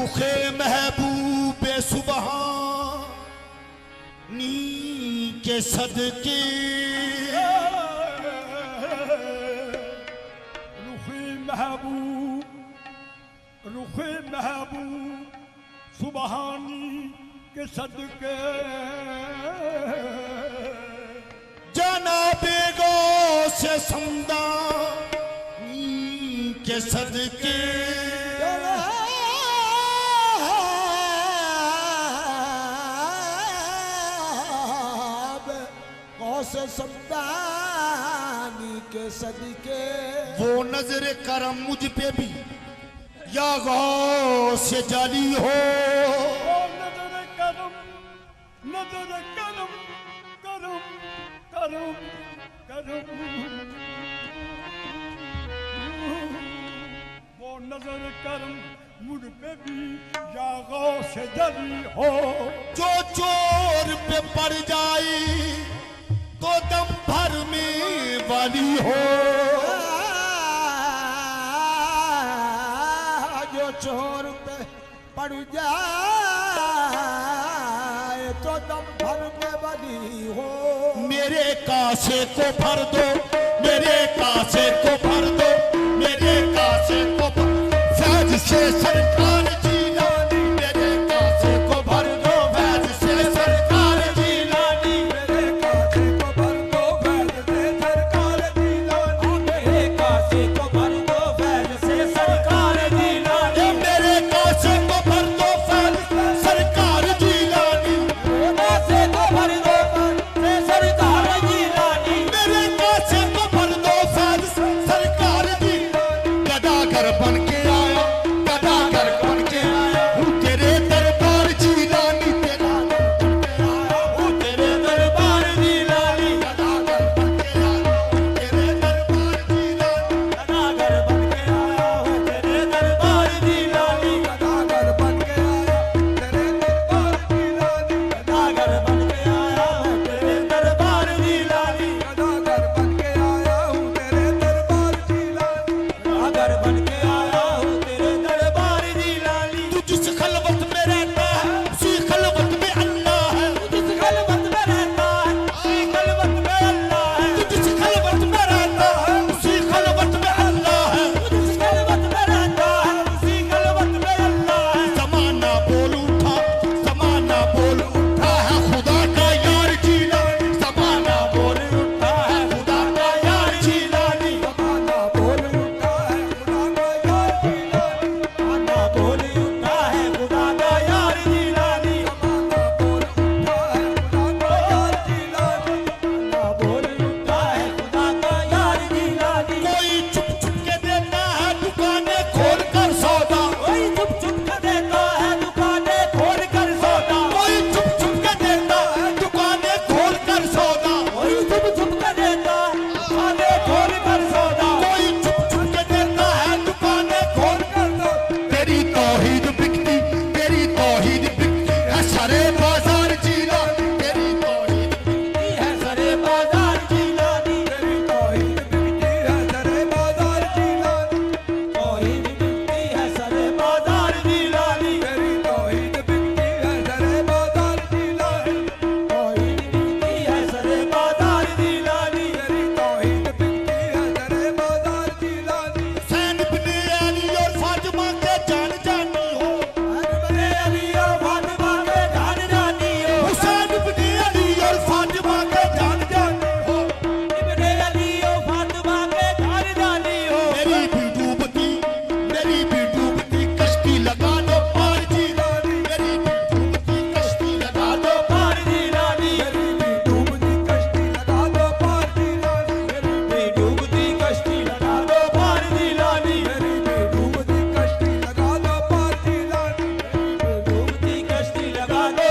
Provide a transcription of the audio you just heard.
रुखे महबूबे सुबहानी के सदके रुखे महबूब सुबहानी के सदके जनाबे गो से समदानी के सदके से समदानी के सदके वो नजर करम मुझ पे भी या गौ से जाली हो। नजर करम करम करम करम वो नजर करम मुझ पे भी या गौ से जाली हो। जो चोर पे पड़ जाए तो दम भर में वाली हो। जो चोर पे पड़ जाए तो दम भर में वाली हो। मेरे कासे को भर दो, मेरे कासे को भर दो, मेरे कासे को भर फैज से सरकार जिलानी। मेरे कासे को भर दो फैज से सरकार जिलानी। मेरे कासे को भर दो फैज से सरकार जिलानी। मेरे कासे को भर दो फैज से सरकार जिलानी। मेरे कासे को भर दो फैज सरकार जिलानी। कासे को भर दो फैज से सरकार जिलानी। मेरे कासे को भर दो फैज सरकार जिलानी। गदागर बन के आया, गदागर बन के आया हूँ तेरे दरबार जिलानी। तेरा हूँ तेरे दरबार जिलानी। गदागर बन के आया हूँ तेरे दरबार जिलानी। गदागर बन के आया हूँ तेरे दरबार जिलानी। गदागर बन के आया तेरे दरबार जिलानी। गदागर बन के आया हूँ तेरे दरबार जिलानी। गदागर बन के आया हूँ तेरे दरबार जिलानी। गदागर बन के आया हूँ तेरे दरबार जिलानी। तू जिस खलवत में रहता है उसी खलवत में अल्लाह है। जिस खलवत में रहता है उसी खलवत में अल्लाह है। तू जिस खलवत में रहता है उसी खलवत में अल्लाह है। जिस खलवत में रहता है उसी खलवत में अल्लाह है। ज़माना बोल उठा, ज़माना बोल उठा है खुदा का यार जिलानी। ज़माना बोल उठा है खुदा का यार जिलानी। ज़माना बोल उठा है खुदा का यार जिलानी। ज़माना बोल उठा है खुदा का यार जिलानी। ज़माना बोल उठा है खुदा का यार जिलानी। ज़माना बोल उठा है खुदा का यार जिलानी। कोई चुप चुप के देता है दुकानें खोल कर सौदा। कोई चुप चुप के देता है दुकानें खोल कर सौदा। कोई चुप चुप के देता है दुकानें खोल कर सौदा। कोई चुप चुप के देता है दुकानें खोल कर सौदा। कोई चुप चुप के देता है दुकानें खोल कर सौदा। तेरी तौहीद बिकती, तेरी तौहीद बिकती है सारे बाजार जिलानी। तेरी तौहीद बिकती है सारे बाजार जिलानी। तेरी तौहीद बिकती है सारे बाजार जिलानी। तौहीद बिकती है सारे बाजार जिलानी। तेरी तौहीद बिकती है सारे बाजार जिलानी। तौहीद बिकती है सारे बाजार जिलानी। तेरी तौहीद बिकती है सारे बाजार जिलानी। हुसैन इब्ने अली और फातिमा के जान जानी हो। इब्ने अली और फातिमा के जान जानी हो। हुसैन इब्ने अली और फातिमा के जान जानी हो। इब्ने अली और फातिमा के जान जानी हो। मेरी भी डूबती कश्ती लगा दो पार जिलानी। मेरी भी डूबती कश्ती लगा दो पार जिलानी। मेरी भी डूबती कश्ती लगा दो पार जिलानी। मेरी भी डूबती कश्ती लगा दो पार जिलानी। मेरी भी डूबती कश्ती लगा दो पार जिलानी। मेरी भी डूबती कश्ती लगा दो